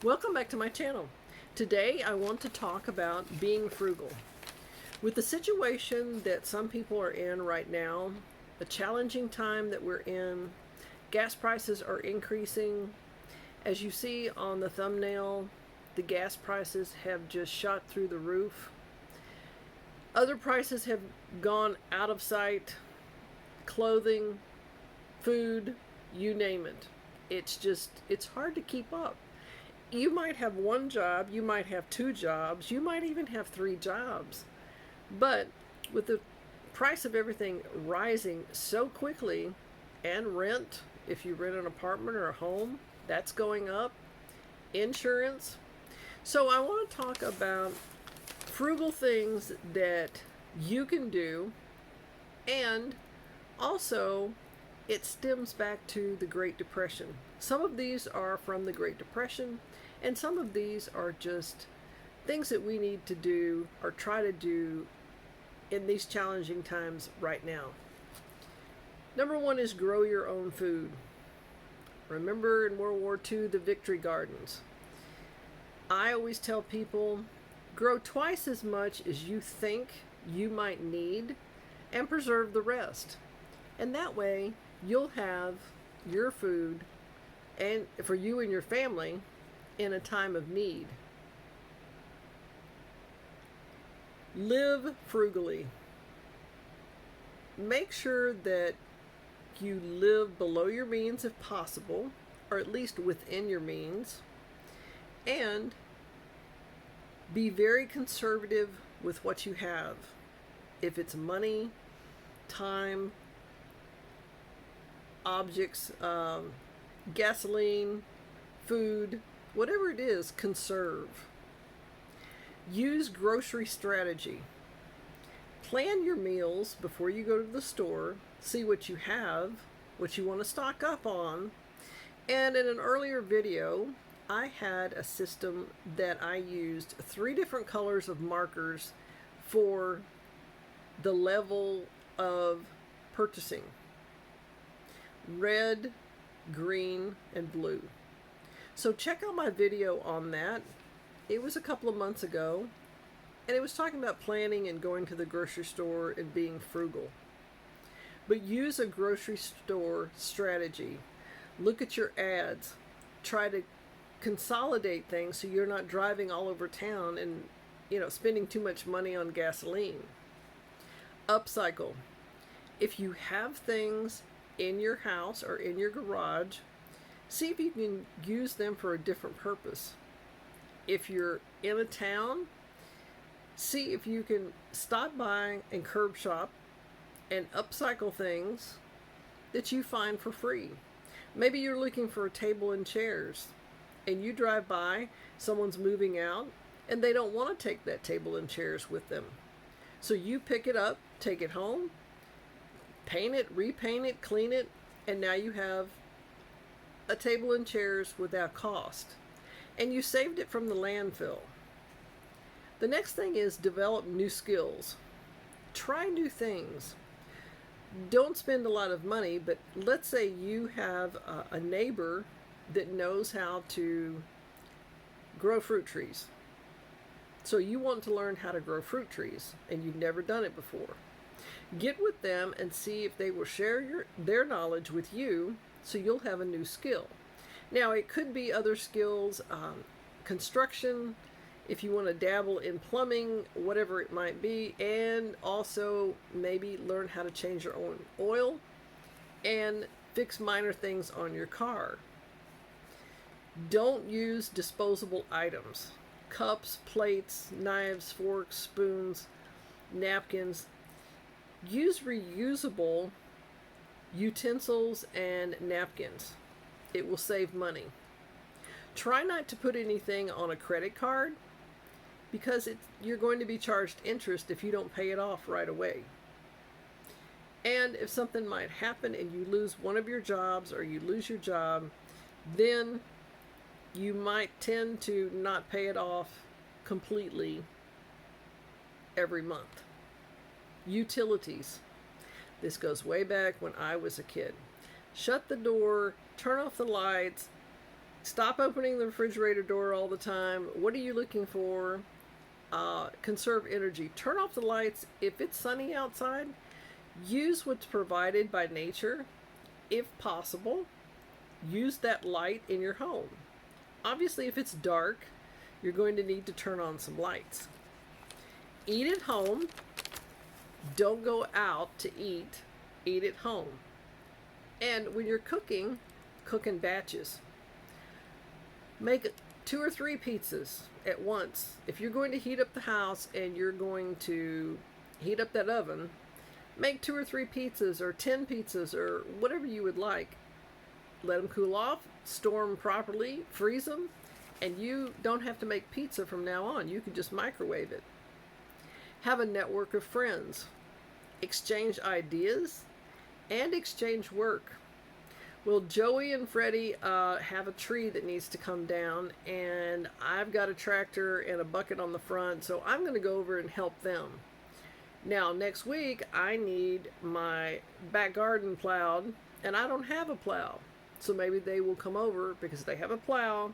Welcome back to my channel. Today I want to talk about being frugal. With the situation that some people are in right now, the challenging time that we're in, gas prices are increasing. As you see on the thumbnail, the gas prices have just shot through the roof. Other prices have gone out of sight. Clothing, food, you name it. It's hard to keep up. You might have one job, you might have two jobs, you might even have three jobs. But with the price of everything rising so quickly, and rent, if you rent an apartment or a home, that's going up, insurance. So I want to talk about frugal things that you can do, and also it stems back to the Great Depression. Some of these are from the Great Depression, and some of these are just things that we need to do or try to do in these challenging times right now. Number one is grow your own food. Remember in World War II, the victory gardens. I always tell people, grow twice as much as you think you might need and preserve the rest. And that way, you'll have your food and for you and your family in a time of need. Live frugally. Make sure that you live below your means if possible, or at least within your means, and be very conservative with what you have. If it's money, time, objects, gasoline, food, whatever it is, conserve. Use grocery strategy. Plan your meals before you go to the store. See what you have, what you want to stock up on. And in an earlier video, I had a system that I used 3 different colors of markers for the level of purchasing. Red, green, and blue. So check out my video on that. It was a couple of months ago, and it was talking about planning and going to the grocery store and being frugal. But use a grocery store strategy. Look at your ads. Try to consolidate things so you're not driving all over town and, spending too much money on gasoline. Upcycle. If you have things in your house or in your garage, see if you can use them for a different purpose. If you're in a town, see if you can stop by and curb shop and upcycle things that you find for free. Maybe you're looking for a table and chairs, and you drive by, someone's moving out, and they don't want to take that table and chairs with them. So you pick it up, take it home, paint it, repaint it, clean it, and now you have a table and chairs without cost. And you saved it from the landfill. The next thing is develop new skills. Try new things. Don't spend a lot of money, but let's say you have a neighbor that knows how to grow fruit trees. So you want to learn how to grow fruit trees, and you've never done it before. Get with them and see if they will share their knowledge with you, so you'll have a new skill. Now, it could be other skills, construction, if you want to dabble in plumbing, whatever it might be, and also maybe learn how to change your own oil and fix minor things on your car. Don't use disposable items. Cups, plates, knives, forks, spoons, napkins. Use reusable utensils and napkins. It will save money. Try not to put anything on a credit card because you're going to be charged interest if you don't pay it off right away. And if something might happen and you lose one of your jobs or you lose your job, then you might tend to not pay it off completely every month. Utilities. This goes way back when I was a kid. Shut the door, turn off the lights, Stop opening the refrigerator door all the time. What are you looking for? Conserve energy. Turn off the lights. If it's sunny outside, use what's provided by nature. If possible, use that light in your home. Obviously, if it's dark, you're going to need to turn on some lights. Eat at home. Don't go out to eat. Eat at home. And when you're cooking, cook in batches. Make 2 or 3 pizzas at once. If you're going to heat up the house and you're going to heat up that oven, make 2 or 3 pizzas or 10 pizzas or whatever you would like. Let them cool off, store them properly, freeze them, and you don't have to make pizza from now on. You can just microwave it. Have a network of friends. Exchange ideas and exchange work. Well, Joey and Freddie have a tree that needs to come down, and I've got a tractor and a bucket on the front, so I'm going to go over and help them. Now, next week, I need my back garden plowed, and I don't have a plow. So maybe they will come over because they have a plow,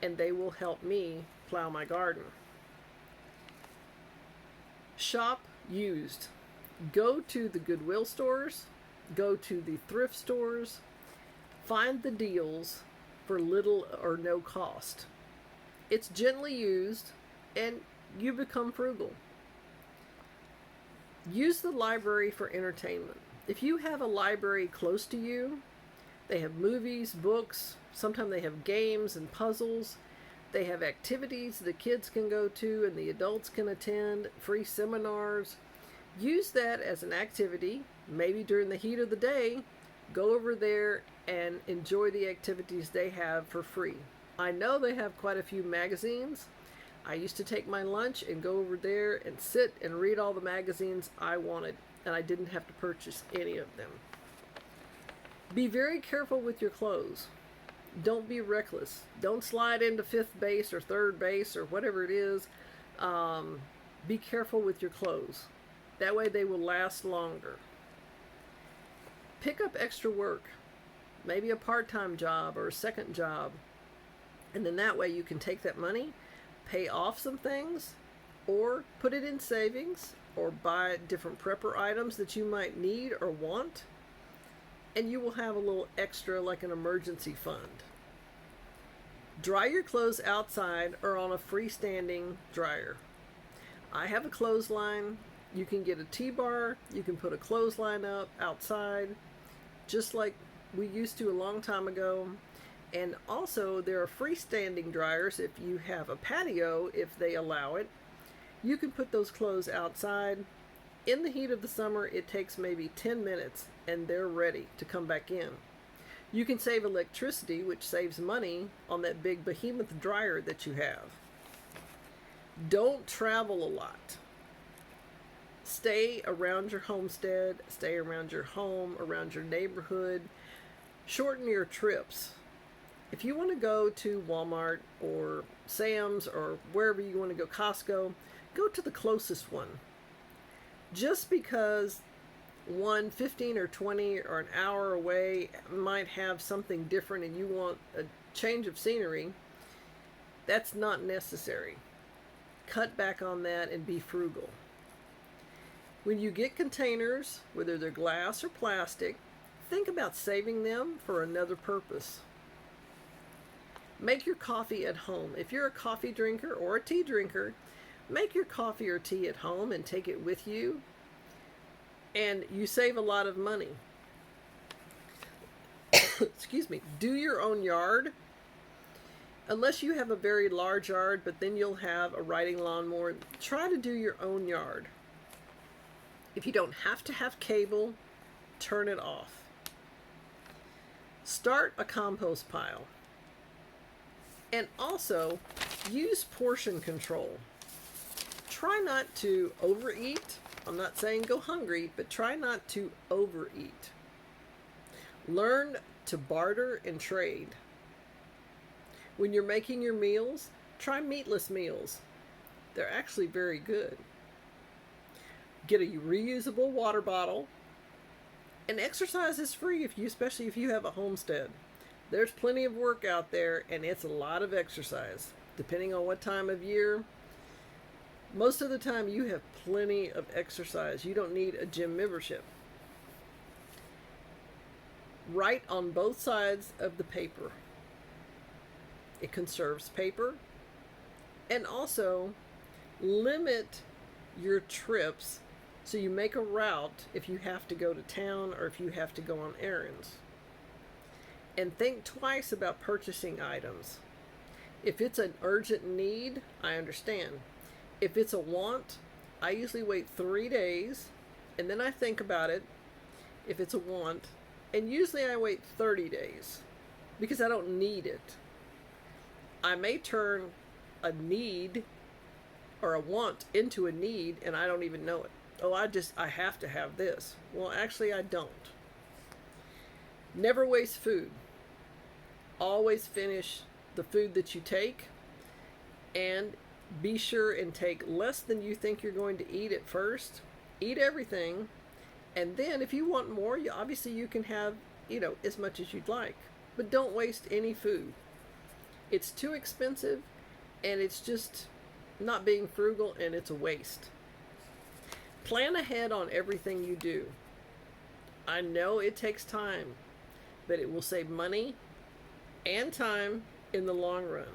and they will help me plow my garden. Shop used. Go to the Goodwill stores, go to the thrift stores, find the deals for little or no cost. It's gently used, and you become frugal. Use the library for entertainment. If you have a library close to you, they have movies, books, sometimes they have games and puzzles. They have activities the kids can go to and the adults can attend, free seminars. Use that as an activity, maybe during the heat of the day. Go over there and enjoy the activities they have for free. I know they have quite a few magazines. I used to take my lunch and go over there and sit and read all the magazines I wanted, and I didn't have to purchase any of them. Be very careful with your clothes. Don't be reckless. Don't slide into 5th base or 3rd base or whatever it is. Be careful with your clothes. That way they will last longer. Pick up extra work, maybe a part-time job or a second job, and then that way you can take that money, pay off some things, or put it in savings, or buy different prepper items that you might need or want, and you will have a little extra like an emergency fund. Dry your clothes outside or on a freestanding dryer. I have a clothesline. You can get a T-bar, you can put a clothesline up outside, just like we used to a long time ago. And also there are freestanding dryers if you have a patio, if they allow it. You can put those clothes outside. In the heat of the summer, it takes maybe 10 minutes and they're ready to come back in. You can save electricity, which saves money on that big behemoth dryer that you have. Don't travel a lot. Stay around your homestead, stay around your home, around your neighborhood. Shorten your trips. If you want to go to Walmart or Sam's or wherever you want to go, Costco, go to the closest one. Just because 15 or 20 or an hour away might have something different and you want a change of scenery, that's not necessary. Cut back on that and be frugal. When you get containers, whether they're glass or plastic, think about saving them for another purpose. Make your coffee at home. If you're a coffee drinker or a tea drinker, make your coffee or tea at home and take it with you, and you save a lot of money. Excuse me. Do your own yard. Unless you have a very large yard, but then you'll have a riding lawnmower. Try to do your own yard. If you don't have to have cable, turn it off. Start a compost pile. And also, use portion control. Try not to overeat. I'm not saying go hungry, but try not to overeat. Learn to barter and trade. When you're making your meals, try meatless meals. They're actually very good. Get a reusable water bottle. And exercise is free, especially if you have a homestead. There's plenty of work out there, and it's a lot of exercise. Depending on what time of year, most of the time you have plenty of exercise. You don't need a gym membership. Write on both sides of the paper. It conserves paper. And also limit your trips so you make a route if you have to go to town or if you have to go on errands. And think twice about purchasing items. If it's an urgent need, I understand. If it's a want, I usually wait 3 days and then I think about it if it's a want. And usually I wait 30 days because I don't need it. I may turn a need or a want into a need and I don't even know it. Oh, I have to have this. Well, actually I don't. Never waste food. Always finish the food that you take, and be sure and take less than you think you're going to eat at first. Eat everything, and then if you want more, obviously you can have, as much as you'd like, but don't waste any food. It's too expensive, and it's just not being frugal, and it's a waste. Plan ahead on everything you do. I know it takes time, but it will save money and time in the long run.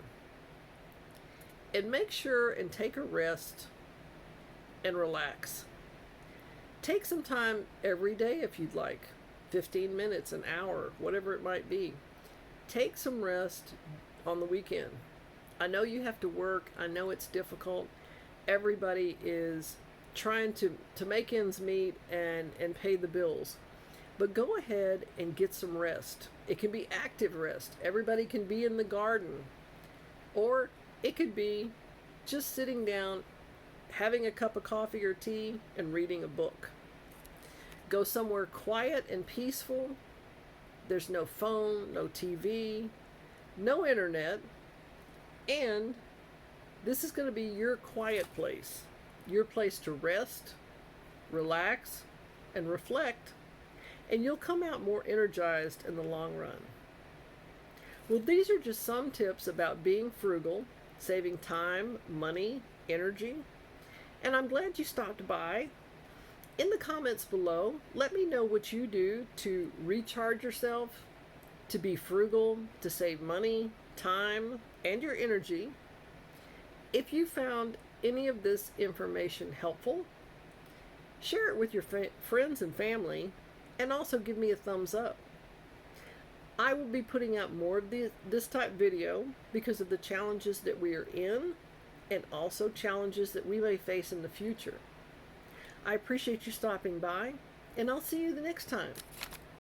And make sure and take a rest and relax. Take some time every day if you'd like, 15 minutes, an hour, whatever it might be. Take some rest on the weekend. I know you have to work. I know it's difficult. Everybody is trying to make ends meet and pay the bills. But go ahead and get some rest. It can be active rest. Everybody can be in the garden. Or it could be just sitting down, having a cup of coffee or tea, and reading a book. Go somewhere quiet and peaceful. There's no phone, no TV, no internet. And this is going to be your quiet place. Your place to rest, relax, and reflect. And you'll come out more energized in the long run. Well, these are just some tips about being frugal, saving time, money, energy. And I'm glad you stopped by. In the comments below, let me know what you do to recharge yourself, to be frugal, to save money, time, and your energy. If you found any of this information helpful, share it with your friends and family, and also give me a thumbs up. I will be putting out more of this type video because of the challenges that we are in, and also challenges that we may face in the future. I appreciate you stopping by, and I'll see you the next time.